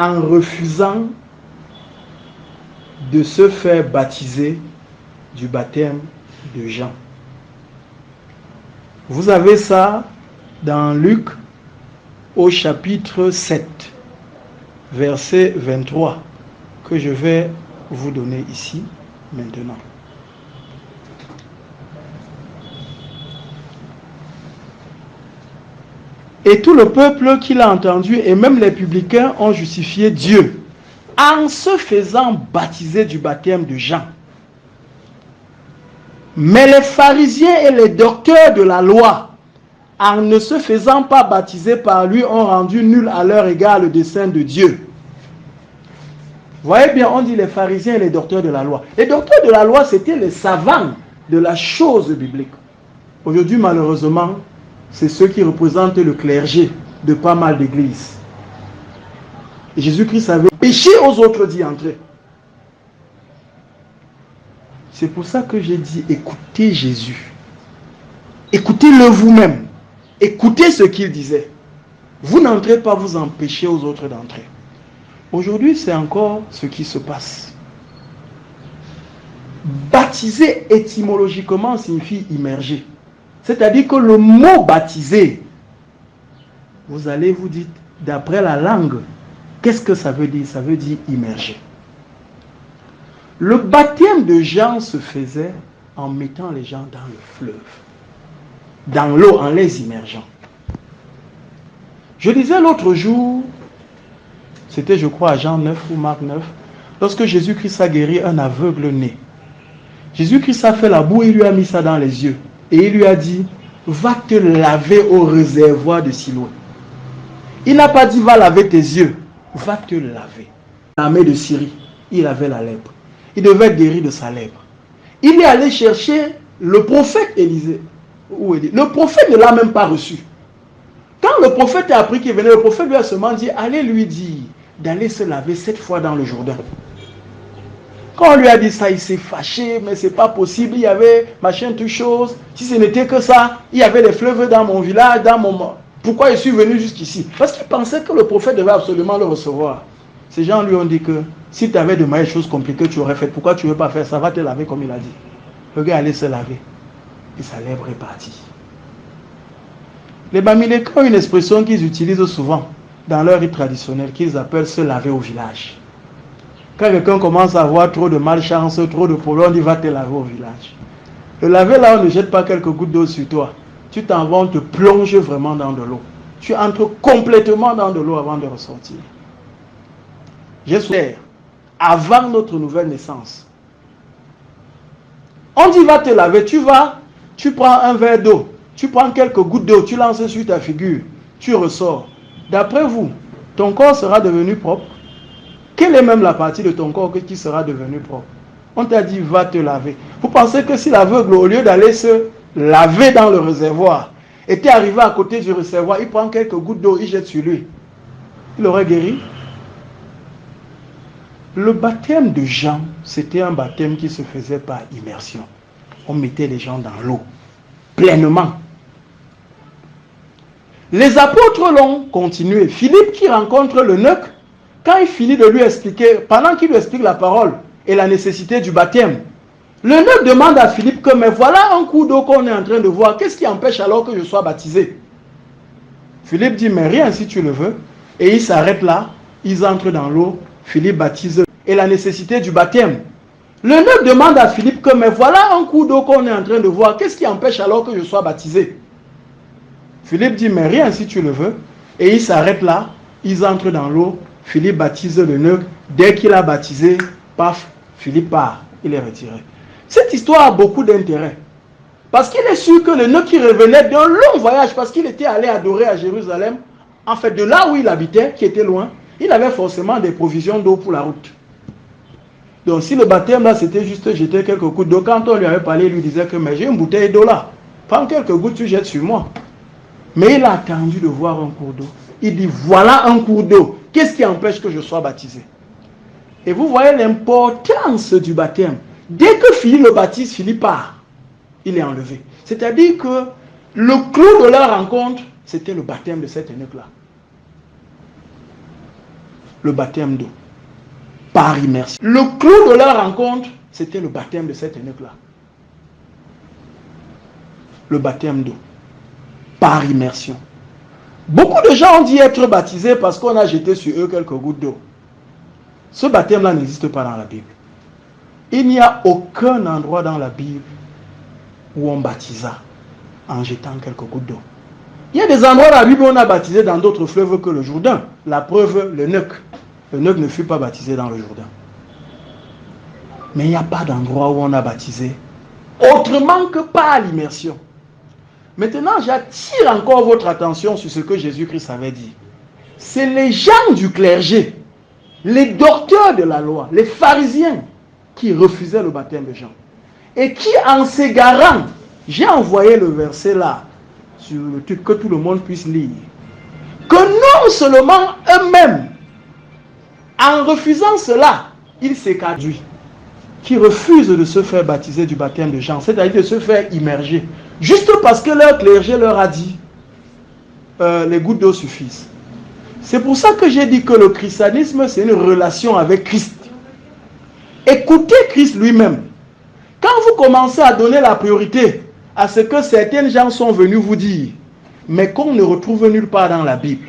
en refusant de se faire baptiser du baptême de Jean. Vous avez ça dans Luc au chapitre 7, verset 23, que je vais vous donner ici maintenant. Et tout le peuple qui l'a entendu, et même les publicains, ont justifié Dieu en se faisant baptiser du baptême de Jean. Mais les pharisiens et les docteurs de la loi, en ne se faisant pas baptiser par lui, ont rendu nul à leur égard le dessein de Dieu. Vous voyez bien, on dit les pharisiens et les docteurs de la loi. Les docteurs de la loi, c'était les savants de la chose biblique. Aujourd'hui, malheureusement, c'est ceux qui représentent le clergé de pas mal d'églises. Et Jésus-Christ avait péché aux autres d'y entrer. C'est pour ça que j'ai dit, écoutez Jésus. Écoutez-le vous-même. Écoutez ce qu'il disait. Vous n'entrez pas, vous empêchez aux autres d'entrer. Aujourd'hui, c'est encore ce qui se passe. Baptiser étymologiquement signifie immerger. C'est-à-dire que le mot baptiser, vous allez vous dire, d'après la langue, qu'est-ce que ça veut dire? Ça veut dire immerger. Le baptême de Jean se faisait en mettant les gens dans le fleuve, dans l'eau, en les immergeant. Je disais l'autre jour, c'était je crois à Jean 9 ou Marc 9, lorsque Jésus-Christ a guéri un aveugle né. Jésus-Christ a fait la boue, il lui a mis ça dans les yeux. Et il lui a dit, va te laver au réservoir de Siloé. Il n'a pas dit, va laver tes yeux, va te laver. L'armée de Syrie, il avait la lèpre. Il devait être guéri de sa lèpre. Il est allé chercher le prophète Élisée. Le prophète ne l'a même pas reçu. Quand le prophète a appris qu'il venait, le prophète lui a seulement dit, allez lui dire d'aller se laver 7 fois dans le Jourdain. Quand on lui a dit ça, il s'est fâché, mais c'est pas possible, il y avait machin, toute chose. Si ce n'était que ça, il y avait des fleuves dans mon village, dans mon... Pourquoi je suis venu jusqu'ici? Parce qu'il pensait que le prophète devait absolument le recevoir. Ces gens lui ont dit que si tu avais de mauvaises choses compliquées, tu aurais fait. Pourquoi tu ne veux pas faire ça? Va te laver comme il a dit. Le gars allait se laver. Et sa lèvre est partie. Les Bamilékans ont une expression qu'ils utilisent souvent dans leur rite traditionnel, qu'ils appellent se laver au village. Quand quelqu'un commence à avoir trop de malchance, trop de problèmes, on dit va te laver au village. Le laver là, on ne jette pas quelques gouttes d'eau sur toi. Tu t'en vas, on te plonge vraiment dans de l'eau. Tu entres complètement dans de l'eau avant de ressortir. J'espère, avant notre nouvelle naissance, on dit va te laver, tu vas, tu prends un verre d'eau, tu prends quelques gouttes d'eau, tu lances sur ta figure, tu ressors. D'après vous, ton corps sera devenu propre. Quelle est même la partie de ton corps qui sera devenue propre? On t'a dit va te laver. Vous pensez que si l'aveugle, au lieu d'aller se laver dans le réservoir, était arrivé à côté du réservoir, il prend quelques gouttes d'eau, il jette sur lui, il aurait guéri? Le baptême de Jean, c'était un baptême qui se faisait par immersion. On mettait les gens dans l'eau, pleinement. Les apôtres l'ont continué. Philippe qui rencontre l'eunuque, quand il finit de lui expliquer, pendant qu'il lui explique la parole et la nécessité du baptême, l'eunuque demande à Philippe que, mais voilà un coup d'eau qu'on est en train de voir, qu'est-ce qui empêche alors que je sois baptisé? Philippe dit, mais rien si tu le veux. Et il s'arrête là, ils entrent dans l'eau, Philippe baptise. Et la nécessité du baptême. L'eunuque demande à Philippe que, mais voilà un coup d'eau qu'on est en train de voir, qu'est-ce qui empêche alors que je sois baptisé? Philippe dit, mais rien si tu le veux. Et il s'arrête là, ils entrent dans l'eau, Philippe baptise l'eunuque. Dès qu'il a baptisé, paf, Philippe part, il est retiré. Cette histoire a beaucoup d'intérêt. Parce qu'il est sûr que l'eunuque qui revenait d'un long voyage, parce qu'il était allé adorer à Jérusalem, en fait de là où il habitait, qui était loin, il avait forcément des provisions d'eau pour la route. Donc si le baptême là c'était juste jeter quelques gouttes d'eau, quand on lui avait parlé, il lui disait que mais j'ai une bouteille d'eau là, prends quelques gouttes, tu jettes sur moi. Mais il a attendu de voir un cours d'eau. Il dit voilà un cours d'eau, qu'est-ce qui empêche que je sois baptisé? Et vous voyez l'importance du baptême. Dès que Philippe le baptise, Philippe part, il est enlevé. C'est-à-dire que le clou de leur rencontre, c'était le baptême de cet eunuque là. le baptême d'eau, par immersion. Le clou de leur rencontre, c'était le baptême de cet eunuque-là. Le baptême d'eau, par immersion. Beaucoup de gens ont dit être baptisés parce qu'on a jeté sur eux quelques gouttes d'eau. Ce baptême-là n'existe pas dans la Bible. Il n'y a aucun endroit dans la Bible où on baptisa en jetant quelques gouttes d'eau. Il y a des endroits dans la Bible où on a baptisé dans d'autres fleuves que le Jourdain. La preuve, l'eunuque. L'eunuque ne fut pas baptisé dans le Jourdain. Mais il n'y a pas d'endroit où on a baptisé autrement que par l'immersion. Maintenant, j'attire encore votre attention sur ce que Jésus-Christ avait dit. C'est les gens du clergé, les docteurs de la loi, les pharisiens qui refusaient le baptême de Jean. Et qui, en s'égarant, j'ai envoyé le verset là, sur le truc que tout le monde puisse lire, que non seulement eux-mêmes, en refusant cela, ils s'écartent, qui refusent de se faire baptiser du baptême de Jean, c'est-à-dire de se faire immerger, juste parce que leur clergé leur a dit les gouttes d'eau suffisent. C'est pour ça que j'ai dit que le christianisme, c'est une relation avec Christ. Écoutez Christ lui-même. Quand vous commencez à donner la priorité à ce que certains gens sont venus vous dire, mais qu'on ne retrouve nulle part dans la Bible,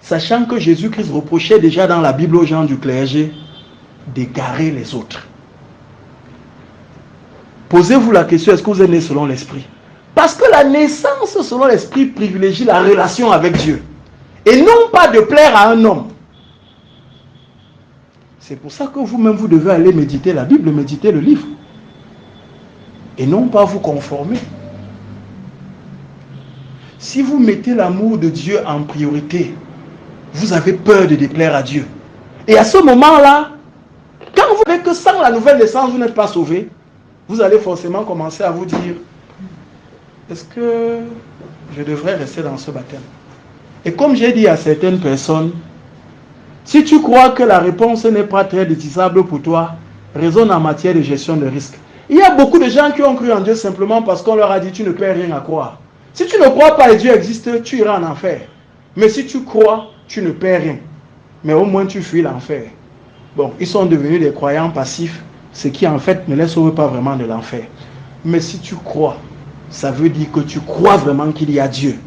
sachant que Jésus-Christ reprochait déjà dans la Bible aux gens du clergé d'égarer les autres. Posez-vous la question, est-ce que vous êtes né selon l'esprit? Parce que la naissance selon l'esprit privilégie la relation avec Dieu. Et non pas de plaire à un homme. C'est pour ça que vous-même, vous devez aller méditer la Bible, méditer le livre. Et non pas vous conformer. Si vous mettez l'amour de Dieu en priorité, vous avez peur de déplaire à Dieu. Et à ce moment-là, quand vous voyez que sans la nouvelle naissance, vous n'êtes pas sauvé, vous allez forcément commencer à vous dire, est-ce que je devrais rester dans ce baptême? Et comme j'ai dit à certaines personnes, si tu crois que la réponse n'est pas très décisable pour toi, raisonne en matière de gestion de risque. Il y a beaucoup de gens qui ont cru en Dieu simplement parce qu'on leur a dit tu ne perds rien à croire. Si tu ne crois pas et Dieu existe, tu iras en enfer. Mais si tu crois, tu ne perds rien. Mais au moins tu fuis l'enfer. Bon, ils sont devenus des croyants passifs, ce qui en fait ne les sauve pas vraiment de l'enfer. Mais si tu crois, ça veut dire que tu crois vraiment qu'il y a Dieu.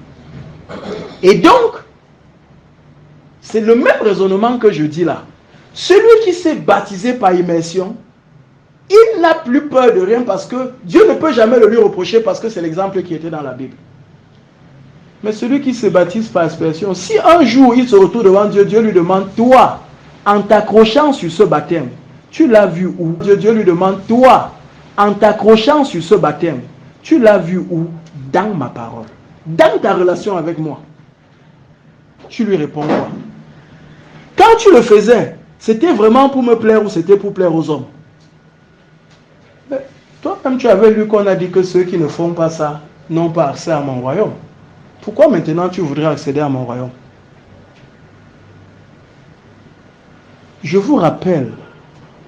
Et donc, c'est le même raisonnement que je dis là. Celui qui s'est baptisé par immersion, il n'a plus peur de rien parce que Dieu ne peut jamais le lui reprocher parce que c'est l'exemple qui était dans la Bible. Mais celui qui se baptise par aspersion, si un jour il se retrouve devant Dieu, Dieu lui demande, toi, en t'accrochant sur ce baptême, tu l'as vu où? Dieu lui demande, toi, en t'accrochant sur ce baptême, tu l'as vu où? Dans ma parole. Dans ta relation avec moi. Tu lui réponds quoi? Quand tu le faisais, c'était vraiment pour me plaire ou c'était pour plaire aux hommes? Toi-même, tu avais lu qu'on a dit que ceux qui ne font pas ça n'ont pas accès à mon royaume. Pourquoi maintenant tu voudrais accéder à mon royaume? Je vous rappelle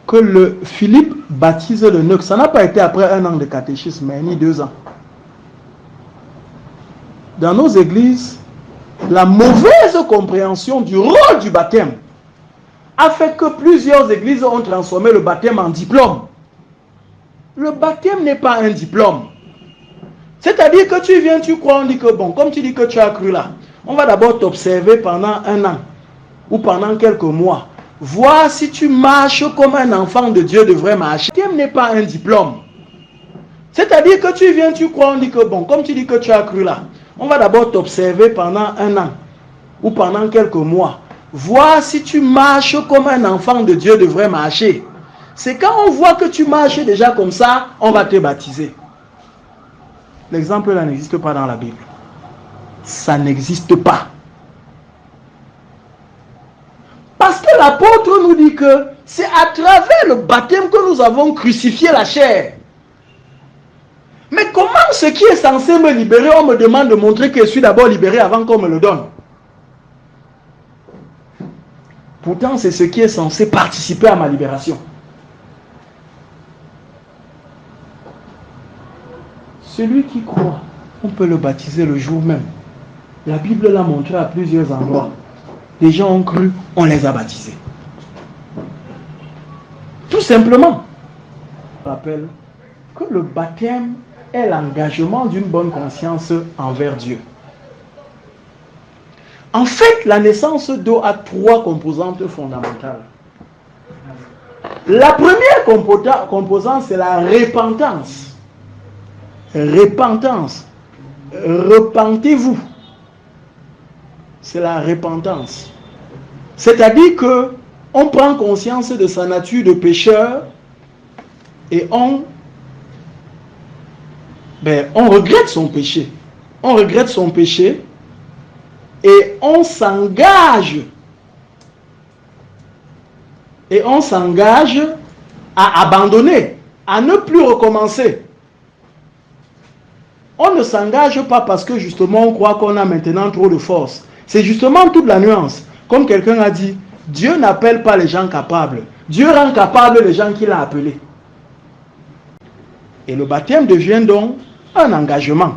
que le Philippe baptise l'eunuque. Ça n'a pas été après 1 an de catéchisme, mais ni 2 ans. Dans nos églises, la mauvaise compréhension du rôle du baptême a fait que plusieurs églises ont transformé le baptême en diplôme. Le baptême n'est pas un diplôme. C'est-à-dire que tu viens, tu crois, on dit que bon, comme tu dis que tu as cru là, on va d'abord t'observer pendant 1 an ou pendant quelques mois. Voir si tu marches comme un enfant de Dieu devrait marcher. Le baptême n'est pas un diplôme. C'est-à-dire que tu viens, tu crois, on dit que bon, comme tu dis que tu as cru là, on va d'abord t'observer pendant 1 an ou pendant quelques mois. Voir si tu marches comme un enfant de Dieu devrait marcher. C'est quand on voit que tu marches déjà comme ça, on va te baptiser. L'exemple là n'existe pas dans la Bible. Ça n'existe pas. Parce que l'apôtre nous dit que c'est à travers le baptême que nous avons crucifié la chair. Mais comment ce qui est censé me libérer, on me demande de montrer que je suis d'abord libéré avant qu'on me le donne? Pourtant, c'est ce qui est censé participer à ma libération. Celui qui croit, on peut le baptiser le jour même. La Bible l'a montré à plusieurs endroits. Les gens ont cru, on les a baptisés. Tout simplement. Je rappelle que le baptême est l'engagement d'une bonne conscience envers Dieu. En fait, la naissance d'eau a 3 composantes fondamentales. La première composante, c'est la repentance. Repentance. Repentez-vous. C'est la repentance. C'est-à-dire que on prend conscience de sa nature de pécheur et on regrette son péché. On regrette son péché et on s'engage. Et on s'engage à abandonner, à ne plus recommencer. On ne s'engage pas parce que justement on croit qu'on a maintenant trop de force. C'est justement toute la nuance. Comme quelqu'un a dit, Dieu n'appelle pas les gens capables. Dieu rend capables les gens qu'il a appelés. Et le baptême devient donc un engagement.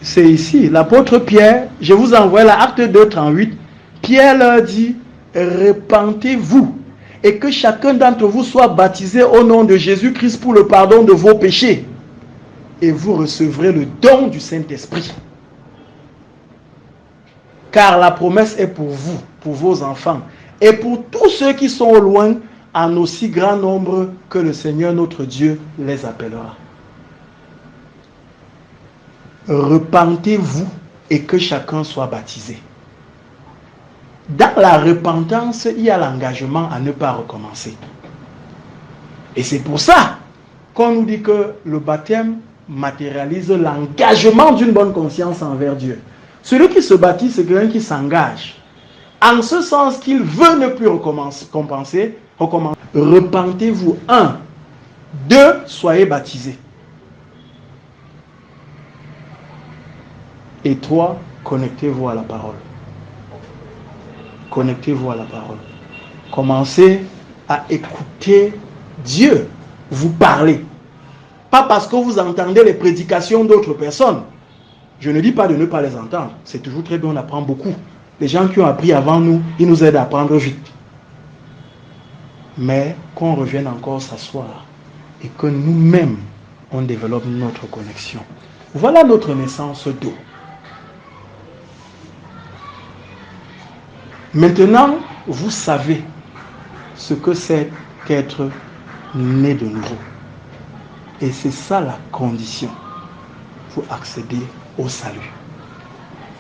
C'est ici, l'apôtre Pierre, je vous envoie là, Acte 2, 38. Pierre leur dit, repentez-vous et que chacun d'entre vous soit baptisé au nom de Jésus-Christ pour le pardon de vos péchés. Et vous recevrez le don du Saint-Esprit. Car la promesse est pour vous, pour vos enfants, et pour tous ceux qui sont au loin, en aussi grand nombre que le Seigneur notre Dieu les appellera. Repentez-vous et que chacun soit baptisé. Dans la repentance, il y a l'engagement à ne pas recommencer. Et c'est pour ça qu'on nous dit que le baptême matérialise l'engagement d'une bonne conscience envers Dieu. Celui qui se baptise, c'est quelqu'un qui s'engage. En ce sens qu'il veut ne plus recommencer. Repentez-vous. 1. 2. Soyez baptisés. Et 3. Connectez-vous à la parole. Connectez-vous à la parole. Commencez à écouter Dieu vous parler. Pas parce que vous entendez les prédications d'autres personnes. Je ne dis pas de ne pas les entendre. C'est toujours très bien, on apprend beaucoup. Les gens qui ont appris avant nous, ils nous aident à apprendre vite. Mais qu'on revienne encore s'asseoir et que nous-mêmes, on développe notre connexion. Voilà notre naissance d'eau. Maintenant, vous savez ce que c'est qu'être né de nouveau. Et c'est ça la condition pour accéder au salut.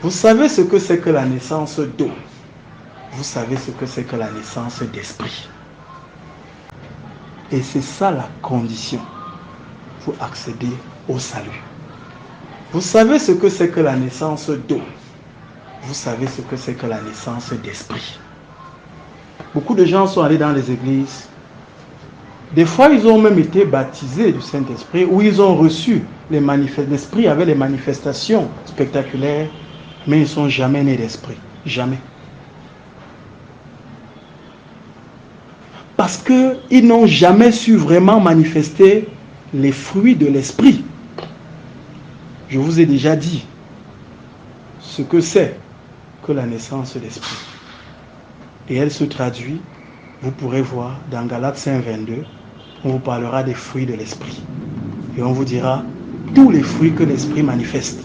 Vous savez ce que c'est que la naissance d'eau. Vous savez ce que c'est que la naissance d'esprit. Et c'est ça la condition pour accéder au salut. Vous savez ce que c'est que la naissance d'eau. Vous savez ce que c'est que la naissance d'esprit. Beaucoup de gens sont allés dans les églises. Des fois, ils ont même été baptisés du Saint-Esprit ou ils ont reçu l'Esprit avec les manifestations spectaculaires, mais ils ne sont jamais nés d'esprit. Jamais. Parce qu'ils n'ont jamais su vraiment manifester les fruits de l'esprit. Je vous ai déjà dit ce que c'est que la naissance d'esprit. Et elle se traduit, vous pourrez voir, dans Galates 5:22, on vous parlera des fruits de l'esprit. Et on vous dira tous les fruits que l'esprit manifeste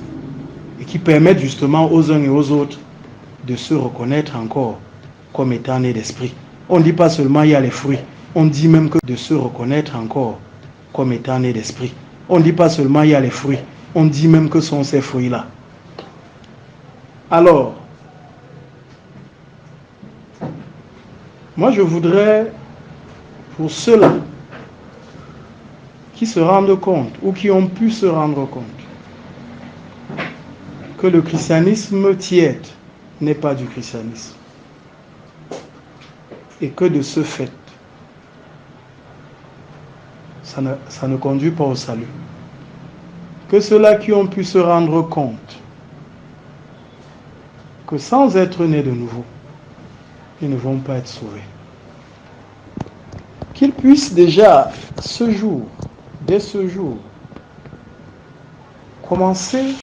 et qui permettent justement aux uns et aux autres de se reconnaître encore comme étant nés d'esprit. On ne dit pas seulement il y a les fruits, on dit même que de se reconnaître encore comme étant nés d'esprit. On ne dit pas seulement il y a les fruits, on dit même que sont ces fruits-là. Alors, moi je voudrais, pour ceux-là qui se rendent compte ou qui ont pu se rendre compte que le christianisme tiède n'est pas du christianisme et que de ce fait, ça ne conduit pas au salut. Que ceux-là qui ont pu se rendre compte que sans être nés de nouveau, ils ne vont pas être sauvés. Qu'ils puissent déjà ce jour, dès ce jour, commencer